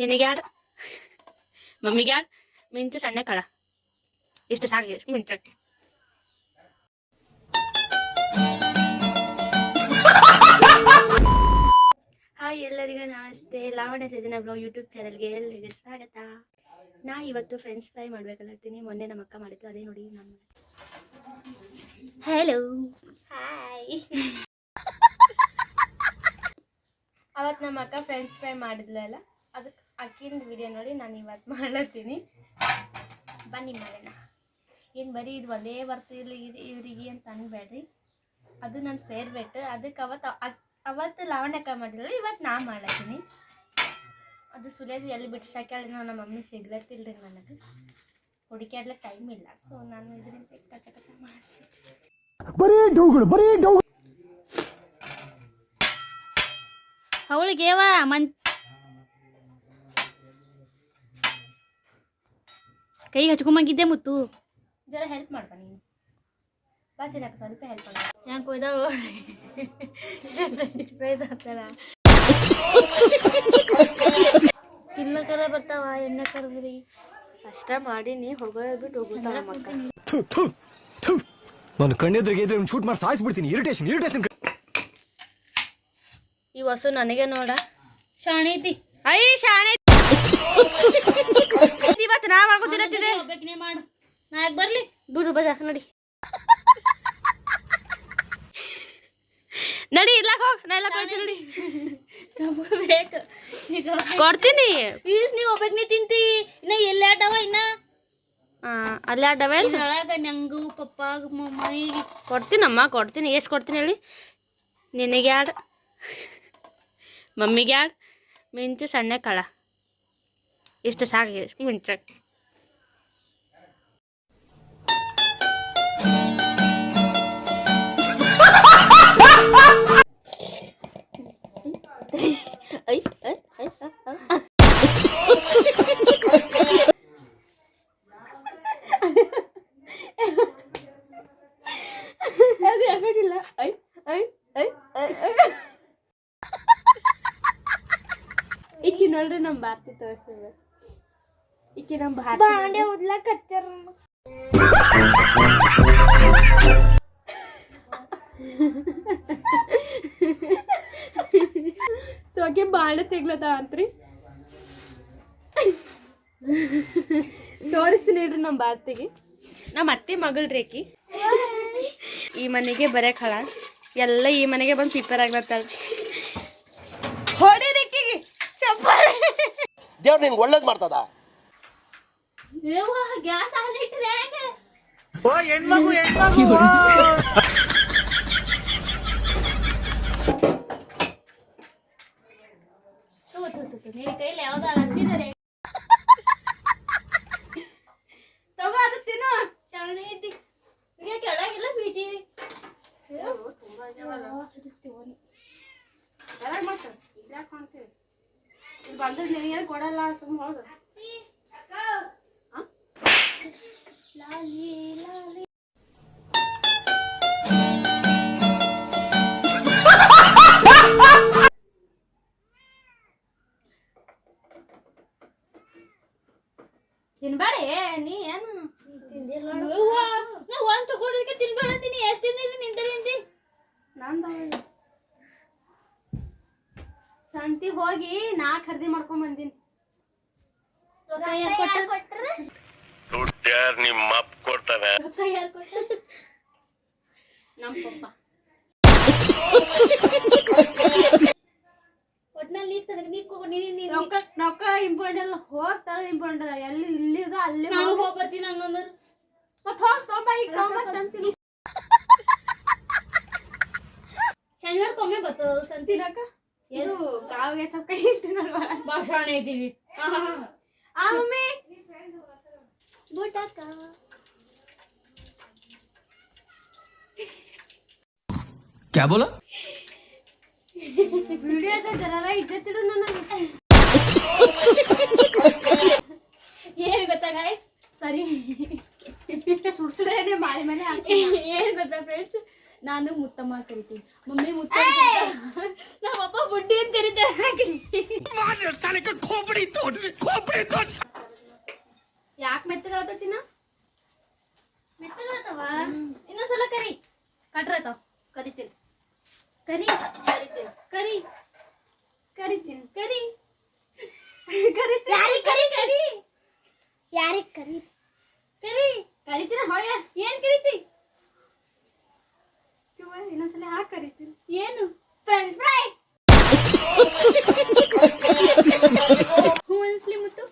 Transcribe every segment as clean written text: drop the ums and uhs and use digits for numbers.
ನಿನಗೆ ಯಾರು ಮಮ್ಮಿಗೆ ಯಾರು ಮಿಂಚು ಸಣ್ಣ ಕಳ ಇಷ್ಟು ಸಾಕು ಮಿಂಚಕ್ಕೆ. ಹಾಯ್ ಎಲ್ಲರಿಗೂ ನಮಸ್ತೆ. ಲಾವಣ್ಯ ಸಜನ ಬ್ಲಾಗ್ ಯೂಟ್ಯೂಬ್ ಚಾನಲ್ಗೆ ಎಲ್ಲರಿಗೂ ಸ್ವಾಗತ. ನಾ ಇವತ್ತು ಫ್ರೆಂಚ್ ಫ್ರೈ ಮಾಡ್ಬೇಕಲ್ಲತ್ತೀನಿ. ಮೊನ್ನೆ ನಮ್ಮ ಅಕ್ಕ ಮಾಡಿದ್ಲು, ಅದೇ ನೋಡಿ ನಾನು. Hello hi. ಅವತ್ತು ನಮ್ಮ ಅಕ್ಕ ಫ್ರೆಂಚ್ ಫ್ರೈ ಮಾಡಿದ್ಲಲ್ಲ, ಅದಕ್ಕೆ ಅಕ್ಕಿನ ವಿಡಿಯೋ ನೋಡಿ ನಾನು ಇವತ್ತು ಮಾಡತ್ತೀನಿ. ಬನ್ನಿ ಮಾಡೋಣ. ಏನು ಬರೀ ಇದು ಒಂದೇ ಬರ್ತಿರ್ಲಿ ಇವರಿಗೆ ಅಂತ ಅನ್ಬೇಡ್ರಿ, ಅದು ನನ್ನ ಫೇವ್ರೇಟ್. ಅದಕ್ಕೆ ಅವತ್ತು ಲಾವಣ್ಯಕ್ಕ ಮಾಡಿದ್ರು, ಇವತ್ತು ನಾ ಮಾಡತ್ತೀನಿ. ಅದು ಸುಲಿಯೋದು ಎಲ್ಲಿ ಬಿಟ್ಟು ಸಾಕ್ಯಾಳಿ ನಮ್ಮ ಮಮ್ಮಿ ಸಿಗ್ಲತ್ತಿಲ್ರಿ, ನನಗೆ ಹುಡುಕ್ಯಾಡ್ಲಿಕ್ಕೆ ಟೈಮ್ ಇಲ್ಲ. ಸೊ ನಾನು ಇದರಿಂದ ಕಚ್ಚ ಮಾಡ್ತೀನಿ. ಅವಳಿಗೆ ಕೈ ಹಚ್ಕೊಂಬಂಗಿದ್ದೆ ಮುತ್ತು, ಜರ ಹೆಲ್ಪ್ ಮಾಡ್ಬಾ ನೀನು. ಬಾ ಚೆನ್ನಾಗ ಸ್ವಲ್ಪ ಹೆಲ್ಪ್ ಮಾಡ. ಯಾಕೆ ಒಯ್ದಾಳು ಅಂತಾರ ತಿನ್ನಕರ ಬರ್ತಾವ ಎಣ್ಣೆ ಕರದ್ರಿ. ಕಷ್ಟ ಮಾಡಿ ನೀ ಹೋಗೋದ್ಬಿಟ್ಟು ಹೋಗ್ಬಿಡ್ತಾವ. ನಾನು ಕಣ್ಣೆದ್ರಿಗೆ ಇದ್ರೆ ಶೂಟ್ ಮಾಡಿ ಸಾಯಿಸ್ಬಿಡ್ತೀನಿ. ಇರಿಟೇಷನ್ ಈ ಹೊಸು ನನಗೆ ನೋಡ ಶಾಣೆ ಐತಿ. ಐ ಶಾಣೆ ಇವತ್ತು ನಾ ಮಾಡ್ಕೊತಿರತ್ತಿದೆ. ಹೋಗ್ಬೇಕನೇ ಮಾಡು, ನಾ ಯಾಕೆ ಬರ್ಲಿ ಬಿಡು. ಬಜಾ ನಡಿ ನಡಿ ಇರ್ಲಾಕ ಹೋಗ್. ನಾ ಎಲ್ಲ ಕೊಡ್ತೀನಿ ನೋಡಿ. ಬೇಕು ಕೊಡ್ತೀನಿ. ಪ್ಲೀಸ್ ನೀವು ಹೋಗ್ಬೇಕು. ನೀ ತಿಂತಿ ಇನ್ನ ಎಲ್ಲ ಆಟವ ಇನ್ನ ಅಲ್ಲೇ ಆಟವ ಒಳಗ ನಂಗು ಪಪ್ಪ ಮಮ್ಮಿಗೆ ಕೊಡ್ತೀನಮ್ಮ. ಕೊಡ್ತೀನಿ. ಎಷ್ಟು ಕೊಡ್ತೀನಿ ಹೇಳಿ? ನಿನಗೆ ಯಾರು ಮಮ್ಮಿಗೆ ಯಾರು ಮಿಂಚು ಸಣ್ಣ ಕಳ ಇಷ್ಟು ಸಾಕು ಮಿಂಚಕ್ಕೆ. ಅದು ಎಫೆಕ್ಟಿಲ್ಲ. ಈಕಿ ನೋಡ್ರಿ ನಮ್ಮ ಭಾರತಿ ತೋರಿಸ್ತದೆ. ಈಕಿ ನಮ್ಮ ಭಾರತಿ ಓದ್ಲಕ್ಕ ಹಚ್ಚಾರ. ಸೊ ಆಕೆ ಬಾಂಡೆ ತೆಗ್ಲತ್ತ ಅಂತ್ರಿ. ತೋರಿಸ್ತೀನಿ ಹೇಳ್ರಿ ನಮ್ಮ ಭಾರತಿಗೆ. ನಮ್ಮ ಅತ್ತೆ ಮಗಳ್ರಿ ಆಕಿ. ಈ ಮನೆಗೆ ಬರಕ್ ಹಳ ಎಲ್ಲ ಈ ಮನೆಗೆ ಬಂದು ಪ್ರಿಪೇರ್ ಆಗ್ಲತ್ತಾಳ. ಹೊಡಿರಿ ಆಕಿಗೆ ಚಪ್ಪಾಳೆ. ದೇವ್ರು ನಿನ್ಗೆ ಒಳ್ಳೇದು ಮಾಡ್ತದ. ಗ್ಯಾಸ್ ಅಲ್ಲಿ ಇಟ್ರೆ ಓ ಹೆಣ್ಮಗು ಕೈಲಿ ಯಾವ್ದ ಹಸಿದರೆ ತಗೋ ಅದು ತಿನ್ನು. ಶಾಣೆ ಐತಿ. ಈಗ ಕೆಳಗಿಲ್ಲ ಬೀಟೀರಿ ಸುಡಿಸ್ತೀವಿ. ಯಾರು ಮಾಡ್ತಾರೆ ಯಾಕೆ ಮಾಡ್ತೀವಿ? ಇಲ್ಲಿ ಬಂದ್ರೆ ನಿನಗೆ ಕೊಡಲ್ಲ. ಸುಮ್ಮನೆ ಹೋಗು. ಲಾಲಿ ಲಾಲಿ ತಿನ್ಬೇಡಿ ನೀ. ಏನು ನಾ ಒಂದು ತಗೊಳಕ್ಕೆ ತಿನ್ಬೇಡತ್ತೀನಿ. ಎಷ್ಟು ತಿಂದಿಲ್ಲ ನಿಂತಲ್ಲಿ ನಾನು ಸಂತಿ ಹೋಗಿ ನಾ ಖರೀದಿ ಮಾಡ್ಕೊಂಡ್ ಬಂದೀನಿ. ನಿಮ್ಮ ಅಪ್ಪ ಕೊಡ್ತಾನೆ. ನಮ್ಮ ಪಪ್ಪ ಒಟ್ನಲ್ಲಿ ರೊಕ್ಕ ಇಂಪಾರ್ಟೆಂಟ್ ಅಲ್ಲ, ಹೋಗ್ ತರೋದು ಇಂಪಾರ್ಟೆಂಟ್ ಅಲ್ಲ. ಎಲ್ಲಿ ಇಲ್ಲಿದ ಅಲ್ಲಿ ಹೋಗಿ ಬರ್ತೀನಿ ಹಂಗಂದ್ರೆ ಮತ್ತೆ ಹೋಗಿ ತೊಂಬ. ಈಗ ತೊಂಬತ್ತೀನಿ ಶನಿವಾರಕ್ಕೊಮ್ಮೆ ಬರ್ತದ ಸಂತಿನಕ್ಕ. ಇದು ಕಾವಿಗೆ ಸ್ವಲ್ಪ ಕೈ ಇಟ್ಟು ಭಾಷಾಣೆ ಇದ್ದೀವಿ. ಆ ಮಮ್ಮಿ ಬೂಟಕ್ಕ क्या बोला? ವಿಡಿಯೋದ ಜರ ಇಟ್ಟಿರು ನನಗೆ. ಏನು ಗೊತ್ತಾ ಗಾಯ್ಸ್, ಸರಿ ಸುಡ್ಸುಡೇನೆ ಮಾರಿ ಮನೆ ಏನು ಗೊತ್ತಾ ಫ್ರೆಂಡ್ಸ್, ನಾನು ಮುತ್ತಮ್ಮ ಕರಿತೀನಿ, ಮಮ್ಮಿ ಮುತ್ತ, ನಮ್ಮಪ್ಪ ಬುಡ್ಡಿ ಅಂತ ಕರಿತಾರೆ. ಯಾಕೆ ಮೆತ್ತಗಾತ ಚಿನ್ನ ಮೆತ್ತಗಾತವ ಇನ್ನೊಂದ್ಸಲ ಕರಿ ಕಟ್ರತಾವ ಕರಿತೀನಿ ಕರಿ ಕರಿತೀನಿ ಕರಿ ಕರಿತೀನಿ ಕರಿ ಕರಿತೀನಿ ಕರಿ ಕರಿ ಯಾರಿಗೆ ಕರಿ ಕರಿ ಕರಿತೀನಿ ಹೋಯ ಏನ್ ಕರಿತಿ ಇನ್ನೊಂದ್ಸಲ ಹಾಕಿ ಕರಿತೀನಿ ಏನು ಫ್ರೆಂಡ್ಸ್ ಫ್ರೈ ಹೂ ಅನ್ಸ್ಲಿ ಮುತ್ತು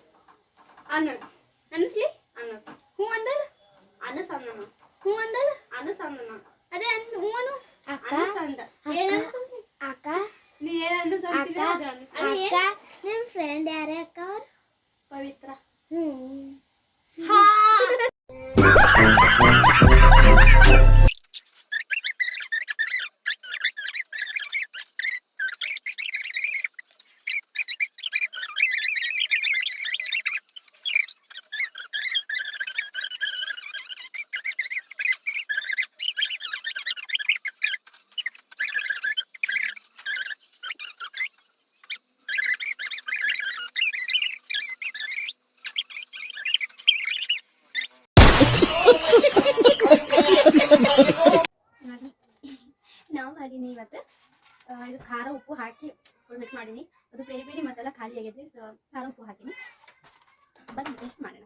ಅನಸ್ ಅನ್ಸ್ಲಿ ಅನಸ್ ಹೂ ಅಂದಲ್ಲ ಅನಸ್ ಅಂದನ ಹೂ ಅಂದಲ್ಲ ಅನಸ್ ಅಂದನ ಅದೇ ಹೂ ಅನು ಅನಸ್ ಅಂದ ಏನ್ ಅನ್ಸಂದಿ ಅಕ್ಕ ನೀ ಏನ್ ಅನಸ್ ಅಂತಿಲ್ಲ ಅದು ಅನಸ್ ಅಕ್ಕ ನಿಮ್ಮ ಫ್ರೆಂಡ್ ಯಾರೇ ಅಕ್ಕ ಅವ್ರು ಪವಿತ್ರ ಹಾ ನಾವು ಮಾಡೀನಿ ಇವತ್ತು ಇದು ಖಾರ ಉಪ್ಪು ಹಾಕಿ ಮಿಕ್ಸ್ ಮಾಡೀನಿ ಅದು ಬೇರೆ ಬೇರೆ ಮಸಾಲ ಖಾಲಿ ಆಗೈತಿ ಸೊ ಖಾರ ಉಪ್ಪು ಹಾಕೀನಿ ಬನ್ನಿ ಟೇಸ್ಟ್ ಮಾಡೋಣ